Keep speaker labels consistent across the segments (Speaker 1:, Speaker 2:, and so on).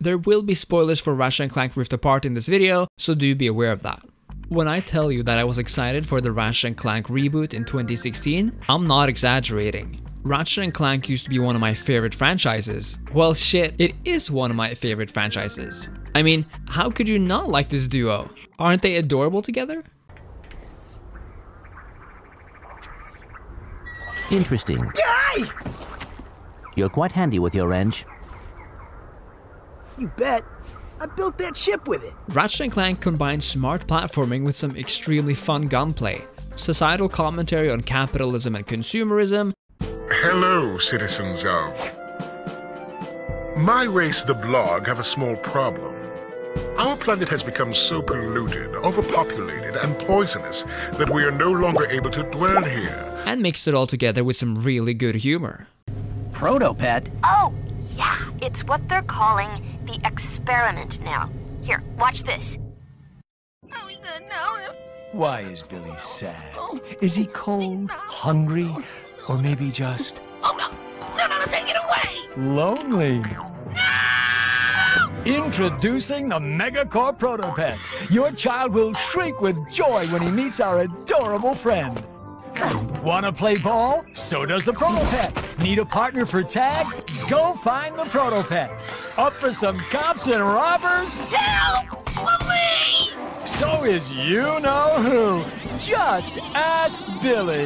Speaker 1: There will be spoilers for Ratchet and Clank Rift Apart in this video, so do be aware of that. When I tell you that I was excited for the Ratchet and Clank reboot in 2016, I'm not exaggerating. Ratchet and Clank used to be one of my favorite franchises. Well shit, it is one of my favorite franchises. I mean, how could you not like this duo? Aren't they adorable together?
Speaker 2: Interesting.
Speaker 3: Yay!
Speaker 2: You're quite handy with your wrench.
Speaker 3: You bet. I built that ship with it.
Speaker 1: Ratchet and Clank combines smart platforming with some extremely fun gunplay, societal commentary on capitalism and consumerism.
Speaker 4: Hello, citizens of... My race, the Blog, have a small problem. Our planet has become so polluted, overpopulated, and poisonous that we are no longer able to dwell here.
Speaker 1: And mixed it all together with some really good humor.
Speaker 2: Proto-pet?
Speaker 5: Oh, yeah, it's what they're calling the experiment now. Here, watch this.
Speaker 6: Why is Billy sad? Is he cold, hungry, or maybe just...
Speaker 3: Oh no! No, take it away!
Speaker 6: lonely? Introducing the Megacore Proto-Pet. Your child will shriek with joy when he meets our adorable friend. Wanna play ball? So does the Proto-Pet. Need a partner for tag? Go find the Proto-Pet. Up for some cops and robbers?
Speaker 3: Help! Police!
Speaker 6: So is you-know-who. Just ask Billy.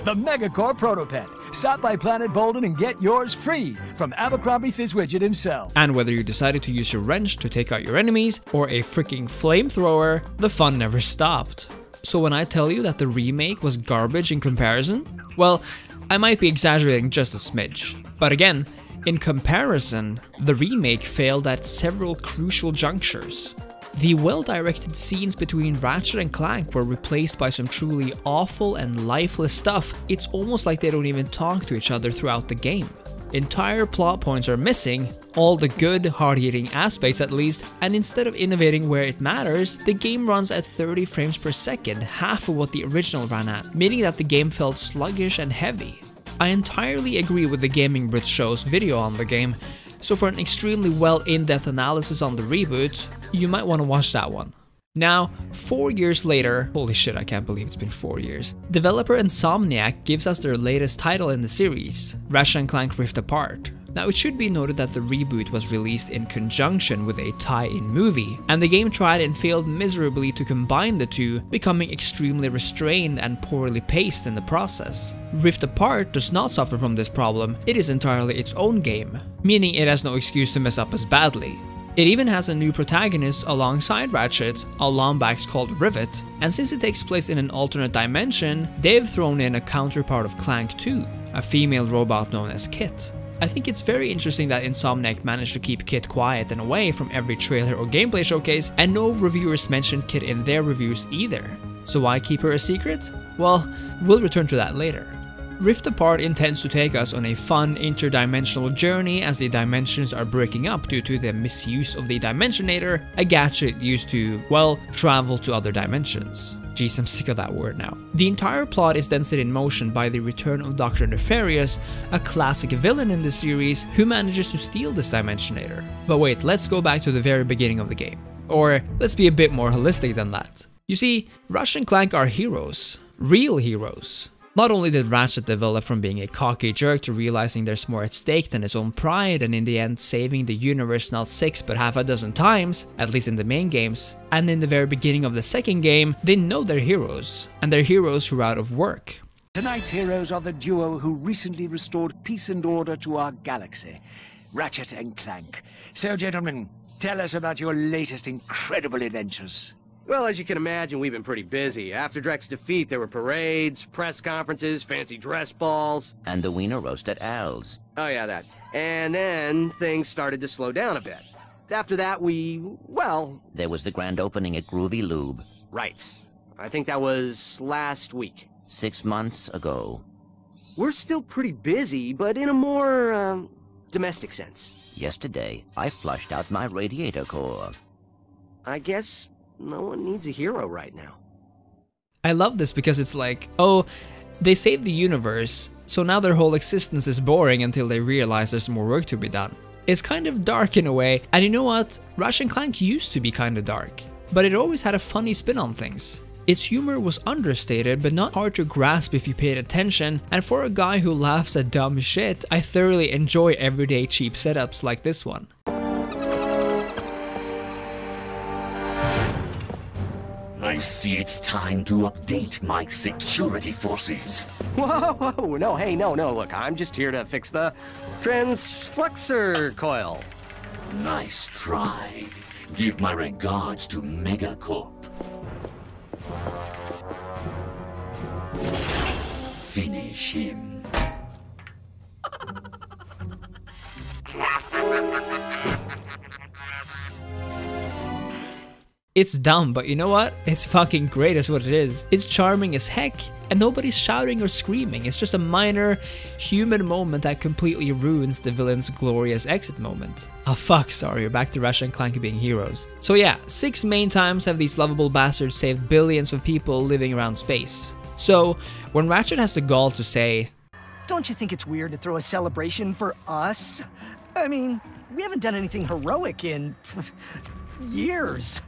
Speaker 6: The Megacore Proto-Pet. Stop by Planet Bolden and get yours free from Abercrombie Fizzwidget himself.
Speaker 1: And whether you decided to use your wrench to take out your enemies or a freaking flamethrower, the fun never stopped. So when I tell you that the remake was garbage in comparison, well, I might be exaggerating just a smidge. But again, in comparison, the remake failed at several crucial junctures. The well-directed scenes between Ratchet and Clank were replaced by some truly awful and lifeless stuff. It's almost like they don't even talk to each other throughout the game. Entire plot points are missing, all the good, hard-hitting aspects at least, and instead of innovating where it matters, the game runs at 30 frames per second, half of what the original ran at, meaning that the game felt sluggish and heavy. I entirely agree with the Gaming Brits show's video on the game, so for an extremely well in-depth analysis on the reboot, you might want to watch that one. Now, 4 years later, holy shit, I can't believe it's been 4 years, developer Insomniac gives us their latest title in the series, Ratchet and Clank Rift Apart. Now, it should be noted that the reboot was released in conjunction with a tie-in movie, and the game tried and failed miserably to combine the two, becoming extremely restrained and poorly paced in the process. Rift Apart does not suffer from this problem, it is entirely its own game, meaning it has no excuse to mess up as badly. It even has a new protagonist alongside Ratchet, a Lombax called Rivet, and since it takes place in an alternate dimension, they've thrown in a counterpart of Clank 2, a female robot known as Kit. I think it's very interesting that Insomniac managed to keep Kit quiet and away from every trailer or gameplay showcase, and no reviewers mentioned Kit in their reviews either. So why keep her a secret? Well, we'll return to that later. Rift Apart intends to take us on a fun interdimensional journey as the dimensions are breaking up due to the misuse of the Dimensionator, a gadget used to, well, travel to other dimensions. Jeez, I'm sick of that word now. The entire plot is then set in motion by the return of Dr. Nefarious, a classic villain in the series who manages to steal this Dimensionator. But wait, let's go back to the very beginning of the game. Or let's be a bit more holistic than that. You see, Ratchet and Clank are heroes. Real heroes. Not only did Ratchet develop from being a cocky jerk to realizing there's more at stake than his own pride and in the end saving the universe not 6 but half a dozen times, at least in the main games, and in the very beginning of the second game, they know they're heroes, and they're heroes who are out of work.
Speaker 7: Tonight's heroes are the duo who recently restored peace and order to our galaxy, Ratchet and Clank. So gentlemen, tell us about your latest incredible adventures.
Speaker 8: Well, as you can imagine, we've been pretty busy. After Drek's defeat, there were parades, press conferences, fancy dress balls.
Speaker 2: And the wiener roast at Al's.
Speaker 8: Oh yeah, that. And then things started to slow down a bit. After that, well...
Speaker 2: There was the grand opening at Groovy Lube.
Speaker 8: Right. I think that was last week.
Speaker 2: 6 months ago.
Speaker 8: We're still pretty busy, but in a more, domestic sense.
Speaker 2: Yesterday, I flushed out my radiator core.
Speaker 8: I guess... no one needs a hero right now.
Speaker 1: I love this because it's like, oh, they saved the universe, so now their whole existence is boring until they realize there's more work to be done. It's kind of dark in a way, and you know what? Ratchet and Clank used to be kind of dark, but it always had a funny spin on things. Its humor was understated but not hard to grasp if you paid attention, and for a guy who laughs at dumb shit, I thoroughly enjoy everyday cheap setups like this one.
Speaker 9: I see it's time to update my security forces.
Speaker 8: Whoa, no, hey, no, look, I'm just here to fix the transflexor coil.
Speaker 9: Nice try. Give my regards to Megacorp. Finish him.
Speaker 1: It's dumb, but you know what? It's fucking great as what it is. It's charming as heck, and nobody's shouting or screaming. It's just a minor, human moment that completely ruins the villain's glorious exit moment. Oh fuck, sorry, back to Ratchet and Clank being heroes. So yeah, 6 main times have these lovable bastards saved billions of people living around space. So, when Ratchet has the gall to say,
Speaker 3: Don't you think it's weird to throw a celebration for us? I mean, we haven't done anything heroic in years.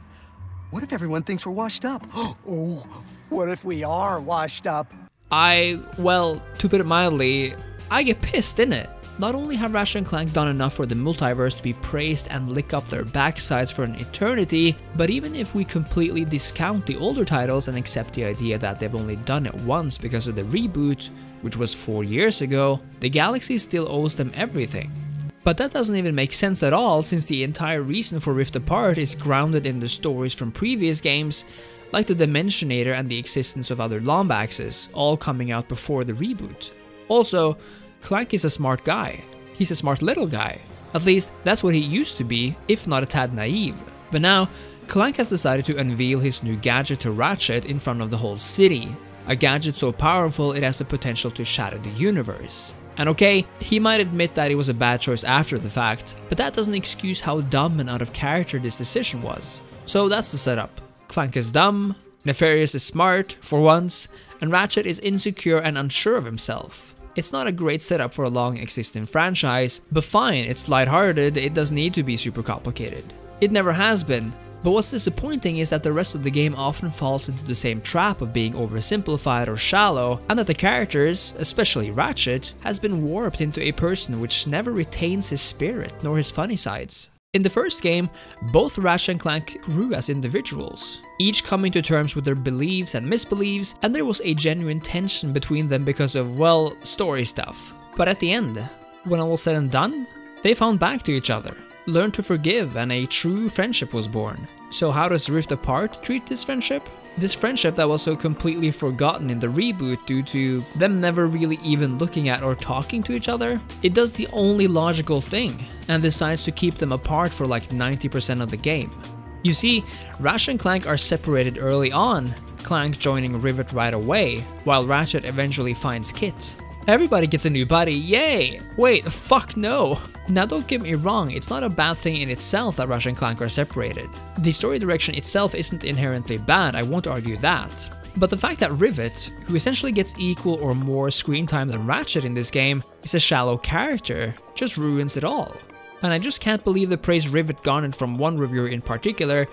Speaker 3: What if everyone thinks we're washed up? Oh, what if we are washed up?
Speaker 1: Well, to put it mildly, I get pissed, innit? Not only have Ratchet and Clank done enough for the multiverse to be praised and lick up their backsides for an eternity, but even if we completely discount the older titles and accept the idea that they've only done it once because of the reboot, which was 4 years ago, the galaxy still owes them everything. But that doesn't even make sense at all, since the entire reason for Rift Apart is grounded in the stories from previous games, like the Dimensionator and the existence of other Lombaxes, all coming out before the reboot. Also, Clank is a smart guy. He's a smart little guy. At least, that's what he used to be, if not a tad naive. But now, Clank has decided to unveil his new gadget to Ratchet in front of the whole city. A gadget so powerful it has the potential to shatter the universe. And okay, he might admit that it was a bad choice after the fact, but that doesn't excuse how dumb and out of character this decision was. So that's the setup. Clank is dumb, Nefarious is smart, for once, and Ratchet is insecure and unsure of himself. It's not a great setup for a long existing franchise, but fine, it's lighthearted, it doesn't need to be super complicated. It never has been. But what's disappointing is that the rest of the game often falls into the same trap of being oversimplified or shallow, and that the characters, especially Ratchet, has been warped into a person which never retains his spirit nor his funny sides. In the first game, both Ratchet and Clank grew as individuals, each coming to terms with their beliefs and misbeliefs, and there was a genuine tension between them because of, well, story stuff. But at the end, when all was said and done, they found back to each other, learned to forgive, and a true friendship was born. So how does Rift Apart treat this friendship? This friendship that was so completely forgotten in the reboot due to them never really even looking at or talking to each other? It does the only logical thing, and decides to keep them apart for like 90% of the game. You see, Ratchet and Clank are separated early on, Clank joining Rivet right away, while Ratchet eventually finds Kit. Everybody gets a new buddy, yay! Wait, fuck no! Now don't get me wrong, it's not a bad thing in itself that Ratchet and Clank are separated. The story direction itself isn't inherently bad, I won't argue that. But the fact that Rivet, who essentially gets equal or more screen time than Ratchet in this game, is a shallow character, just ruins it all. And I just can't believe the praise Rivet garnered from one reviewer in particular,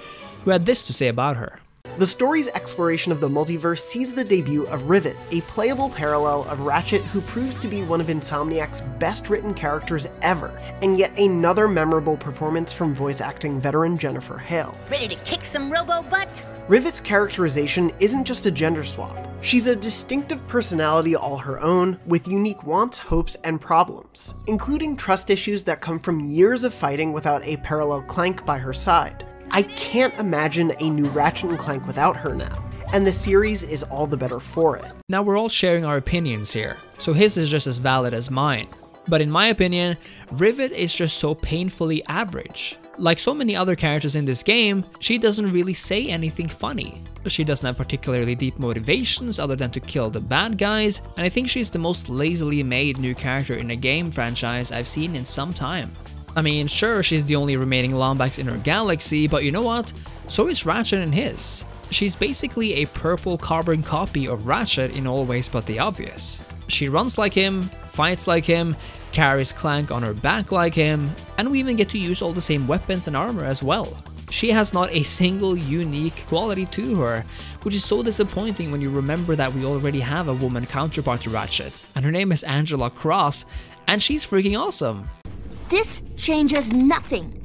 Speaker 1: who had this to say about her.
Speaker 10: The story's exploration of the multiverse sees the debut of Rivet, a playable parallel of Ratchet who proves to be one of Insomniac's best-written characters ever, and yet another memorable performance from voice-acting veteran Jennifer Hale.
Speaker 11: Ready to kick some robo-butt?
Speaker 10: Rivet's characterization isn't just a gender swap. She's a distinctive personality all her own, with unique wants, hopes, and problems, including trust issues that come from years of fighting without a parallel Clank by her side. I can't imagine a new Ratchet and Clank without her now, and the series is all the better for it.
Speaker 1: Now we're all sharing our opinions here, so his is just as valid as mine. But in my opinion, Rivet is just so painfully average. Like so many other characters in this game, she doesn't really say anything funny. She doesn't have particularly deep motivations other than to kill the bad guys, and I think she's the most lazily made new character in a game franchise I've seen in some time. I mean, sure, she's the only remaining Lombax in her galaxy, but you know what? So is Ratchet in his. She's basically a purple carbon copy of Ratchet in all ways but the obvious. She runs like him, fights like him, carries Clank on her back like him, and we even get to use all the same weapons and armor as well. She has not a single unique quality to her, which is so disappointing when you remember that we already have a woman counterpart to Ratchet, and her name is Angela Cross, and she's freaking awesome.
Speaker 5: This changes nothing.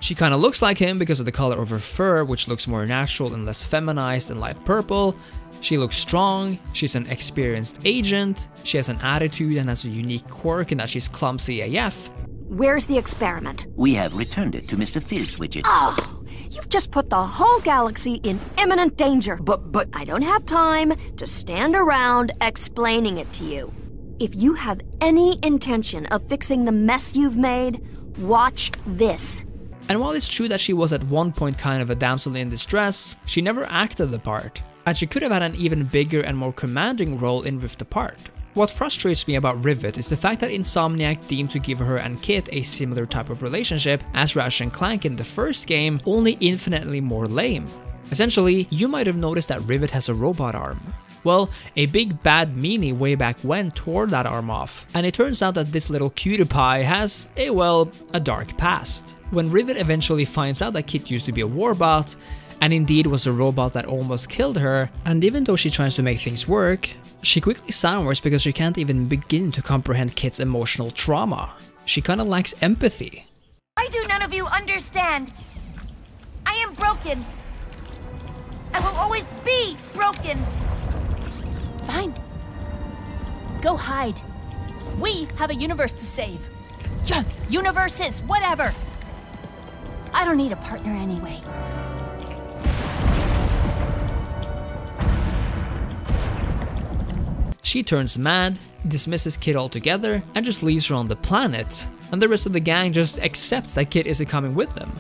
Speaker 1: She kinda looks like him because of the color of her fur, which looks more natural and less feminized and light purple. She looks strong, she's an experienced agent, she has an attitude and has a unique quirk in that she's clumsy AF.
Speaker 5: Where's the experiment?
Speaker 2: We have returned it to Mr. Fizzwidget.
Speaker 5: Oh, you've just put the whole galaxy in imminent danger. But I don't have time to stand around explaining it to you. If you have any intention of fixing the mess you've made, watch this.
Speaker 1: And while it's true that she was at one point kind of a damsel in distress, she never acted the part, and she could have had an even bigger and more commanding role in Rift Apart. What frustrates me about Rivet is the fact that Insomniac deemed to give her and Kit a similar type of relationship as Ratchet and Clank in the first game, only infinitely more lame. Essentially, you might have noticed that Rivet has a robot arm. Well, a big bad meanie way back when tore that arm off, and it turns out that this little cutie pie has a dark past. When Rivet eventually finds out that Kit used to be a warbot, and indeed was a robot that almost killed her, and even though she tries to make things work, she quickly sours because she can't even begin to comprehend Kit's emotional trauma. She kinda lacks empathy.
Speaker 11: Why do none of you understand? I am broken. I will always be broken. Fine. Go hide. We have a universe to save. Universes, whatever. I don't need a partner anyway.
Speaker 1: She turns mad, dismisses Kit altogether, and just leaves her on the planet, and the rest of the gang just accepts that Kit isn't coming with them.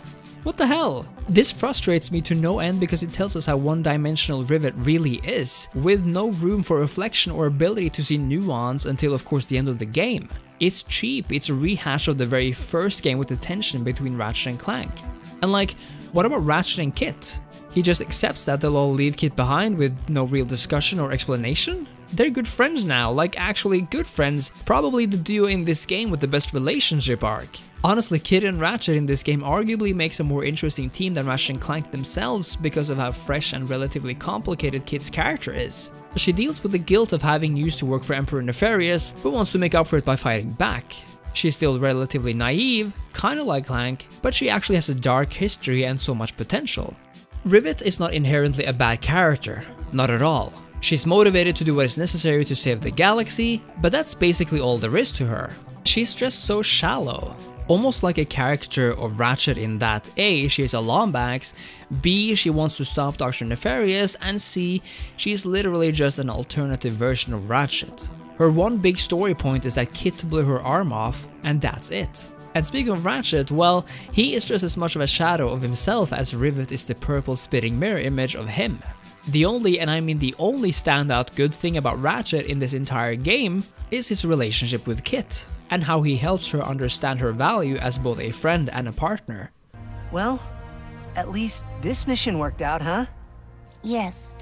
Speaker 1: What the hell? This frustrates me to no end because it tells us how one-dimensional Rivet really is, with no room for reflection or ability to see nuance until of course the end of the game. It's cheap, it's a rehash of the very first game with the tension between Ratchet and Clank. And like, what about Ratchet and Kit? He just accepts that they'll all leave Kit behind with no real discussion or explanation? They're good friends now, like actually good friends, probably the duo in this game with the best relationship arc. Honestly, Kit and Ratchet in this game arguably makes a more interesting team than Ratchet and Clank themselves because of how fresh and relatively complicated Kit's character is. She deals with the guilt of having used to work for Emperor Nefarious, but wants to make up for it by fighting back. She's still relatively naive, kinda like Clank, but she actually has a dark history and so much potential. Rivet is not inherently a bad character, not at all. She's motivated to do what is necessary to save the galaxy, but that's basically all there is to her. She's just so shallow. Almost like a character of Ratchet in that A, she is a Lombax, B, she wants to stop Dr. Nefarious, and C, she's literally just an alternative version of Ratchet. Her one big story point is that Kit blew her arm off, and that's it. And speaking of Ratchet, well, he is just as much of a shadow of himself as Rivet is the purple spitting mirror image of him. The only, and I mean the only standout good thing about Ratchet in this entire game is his relationship with Kit, and how he helps her understand her value as both a friend and a partner.
Speaker 3: Well, at least this mission worked out, huh?
Speaker 11: Yes.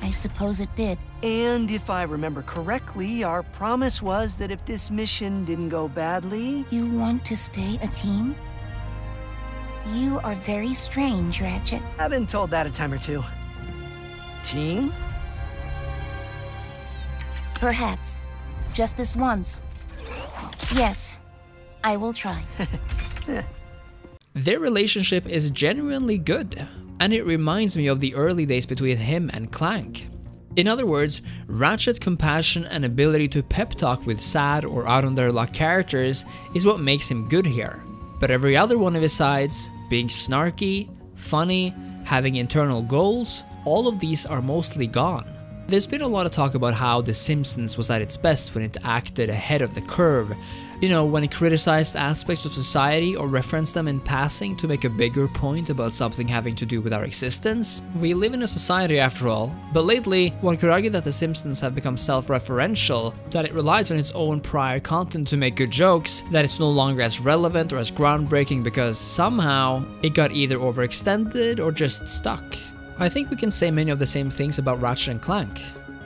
Speaker 11: I suppose it did.
Speaker 3: And if I remember correctly, our promise was that if this mission didn't go badly...
Speaker 11: You want to stay a team? You are very strange, Ratchet.
Speaker 3: I've been told that a time or two. Team?
Speaker 11: Perhaps. Just this once. Yes, I will try.
Speaker 1: Their relationship is genuinely good, and it reminds me of the early days between him and Clank. In other words, Ratchet's compassion and ability to pep talk with sad or out on their luck characters is what makes him good here. But every other one of his sides, being snarky, funny, having internal goals, all of these are mostly gone. There's been a lot of talk about how The Simpsons was at its best when it acted ahead of the curve. You know, when it criticized aspects of society or referenced them in passing to make a bigger point about something having to do with our existence. We live in a society after all, but lately one could argue that The Simpsons have become self-referential, that it relies on its own prior content to make good jokes, that it's no longer as relevant or as groundbreaking because somehow it got either overextended or just stuck. I think we can say many of the same things about Ratchet and Clank.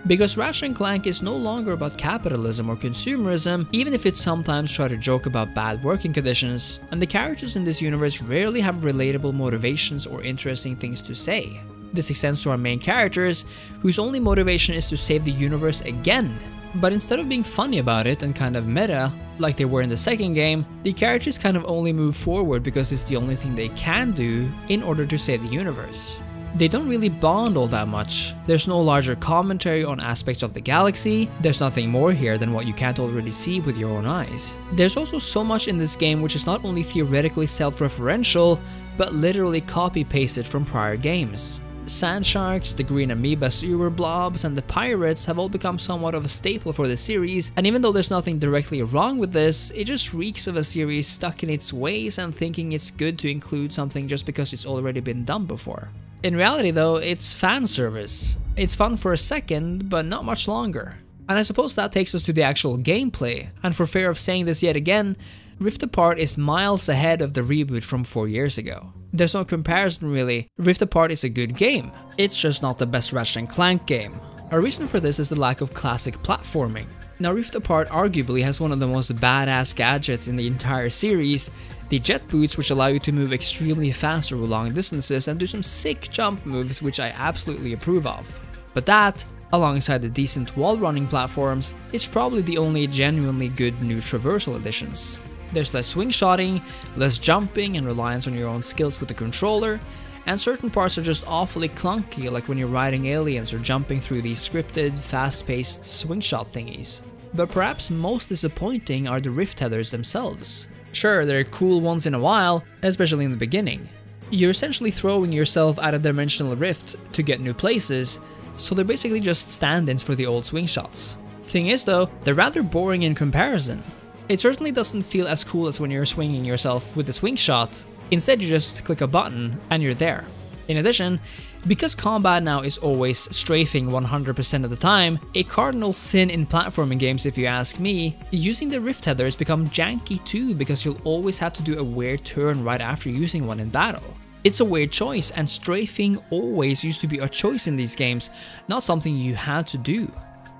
Speaker 1: Because Ratchet and Clank is no longer about capitalism or consumerism, even if it sometimes tries to joke about bad working conditions, and the characters in this universe rarely have relatable motivations or interesting things to say. This extends to our main characters, whose only motivation is to save the universe again. But instead of being funny about it and kind of meta, like they were in the second game, the characters kind of only move forward because it's the only thing they can do in order to save the universe. They don't really bond all that much. There's no larger commentary on aspects of the galaxy, there's nothing more here than what you can't already see with your own eyes. There's also so much in this game which is not only theoretically self-referential, but literally copy-pasted from prior games. Sand sharks, the green amoeba sewer blobs, and the pirates have all become somewhat of a staple for the series, and even though there's nothing directly wrong with this, it just reeks of a series stuck in its ways and thinking it's good to include something just because it's already been done before. In reality though, it's fan service. It's fun for a second, but not much longer. And I suppose that takes us to the actual gameplay, and for fear of saying this yet again, Rift Apart is miles ahead of the reboot from 4 years ago. There's no comparison really, Rift Apart is a good game, it's just not the best Ratchet and Clank game. A reason for this is the lack of classic platforming. Now Rift Apart arguably has one of the most badass gadgets in the entire series, the jet boots, which allow you to move extremely fast over long distances and do some sick jump moves which I absolutely approve of. But that, alongside the decent wall running platforms, is probably the only genuinely good new traversal additions. There's less swing shotting, less jumping and reliance on your own skills with the controller, and certain parts are just awfully clunky, like when you're riding aliens or jumping through these scripted, fast-paced swing shot thingies. But perhaps most disappointing are the rift tethers themselves. Sure, they're cool once in a while, especially in the beginning. You're essentially throwing yourself out of dimensional rift to get new places, so they're basically just stand-ins for the old swing shots. Thing is though, they're rather boring in comparison. It certainly doesn't feel as cool as when you're swinging yourself with a swing shot. Instead you just click a button and you're there. In addition, because combat now is always strafing 100% of the time, a cardinal sin in platforming games if you ask me, using the rift tethers become janky too because you'll always have to do a weird turn right after using one in battle. It's a weird choice, and strafing always used to be a choice in these games, not something you had to do.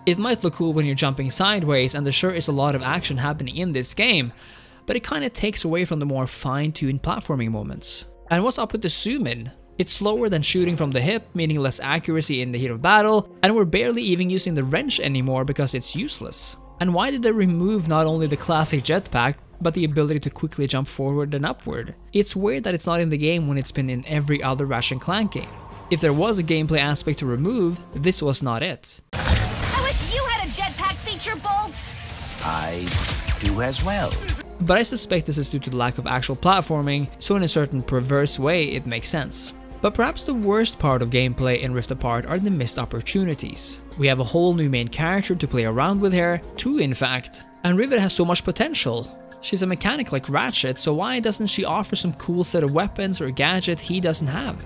Speaker 1: It might look cool when you're jumping sideways, and there sure is a lot of action happening in this game, but it kinda takes away from the more fine-tuned platforming moments. And what's up with the zoom in? It's slower than shooting from the hip, meaning less accuracy in the heat of battle, and we're barely even using the wrench anymore because it's useless. And why did they remove not only the classic jetpack, but the ability to quickly jump forward and upward? It's weird that it's not in the game when it's been in every other Ratchet and Clank game. If there was a gameplay aspect to remove, this was not it.
Speaker 11: I wish you had a jetpack feature, Bolt!
Speaker 2: I do as well.
Speaker 1: But I suspect this is due to the lack of actual platforming, so in a certain perverse way it makes sense. But perhaps the worst part of gameplay in Rift Apart are the missed opportunities. We have a whole new main character to play around with here, 2 in fact, and Rivet has so much potential. She's a mechanic like Ratchet, so why doesn't she offer some cool set of weapons or gadget he doesn't have?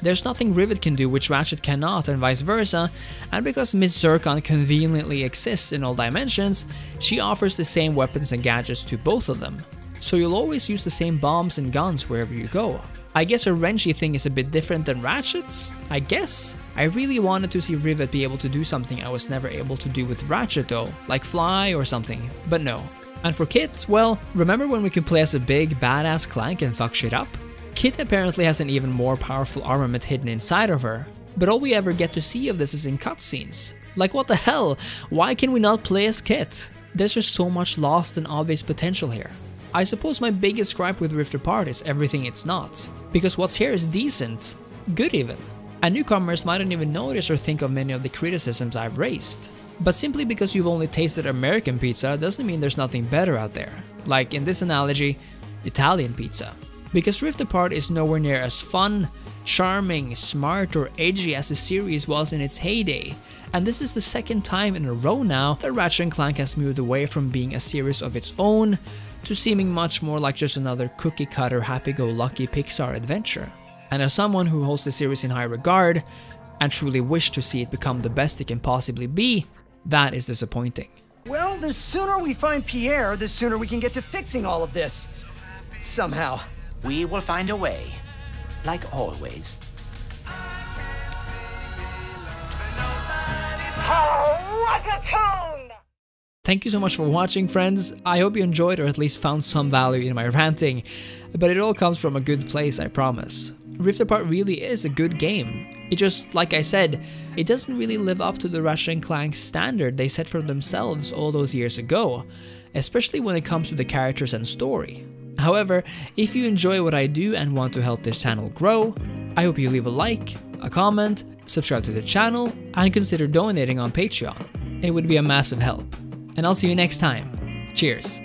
Speaker 1: There's nothing Rivet can do which Ratchet cannot, and vice versa, and because Miss Zircon conveniently exists in all dimensions, she offers the same weapons and gadgets to both of them. So you'll always use the same bombs and guns wherever you go. I guess a wrenchy thing is a bit different than Ratchet's, I guess? I really wanted to see Rivet be able to do something I was never able to do with Ratchet though, like fly or something, but no. And for Kit, well, remember when we could play as a big badass Clank and fuck shit up? Kit apparently has an even more powerful armament hidden inside of her, but all we ever get to see of this is in cutscenes. Like what the hell, why can we not play as Kit? There's just so much lost and obvious potential here. I suppose my biggest gripe with Rift Apart is everything it's not, because what's here is decent, good even, and newcomers mightn't even notice or think of many of the criticisms I've raised. But simply because you've only tasted American pizza doesn't mean there's nothing better out there, like in this analogy, Italian pizza. Because Rift Apart is nowhere near as fun, charming, smart or edgy as the series was in its heyday, and this is the second time in a row now that Ratchet and Clank has moved away from being a series of its own to seeming much more like just another cookie-cutter happy-go-lucky Pixar adventure. And as someone who holds the series in high regard, and truly wish to see it become the best it can possibly be, that is disappointing.
Speaker 3: Well, the sooner we find Pierre, the sooner we can get to fixing all of this. Somehow.
Speaker 2: We will find a way, like always.
Speaker 12: How What a tune!
Speaker 1: Thank you so much for watching, friends. I hope you enjoyed or at least found some value in my ranting, but it all comes from a good place, I promise. Rift Apart really is a good game. It just, like I said, it doesn't really live up to the Ratchet and Clank standard they set for themselves all those years ago, especially when it comes to the characters and story. However, if you enjoy what I do and want to help this channel grow, I hope you leave a like, a comment, subscribe to the channel, and consider donating on Patreon. It would be a massive help. And I'll see you next time. Cheers.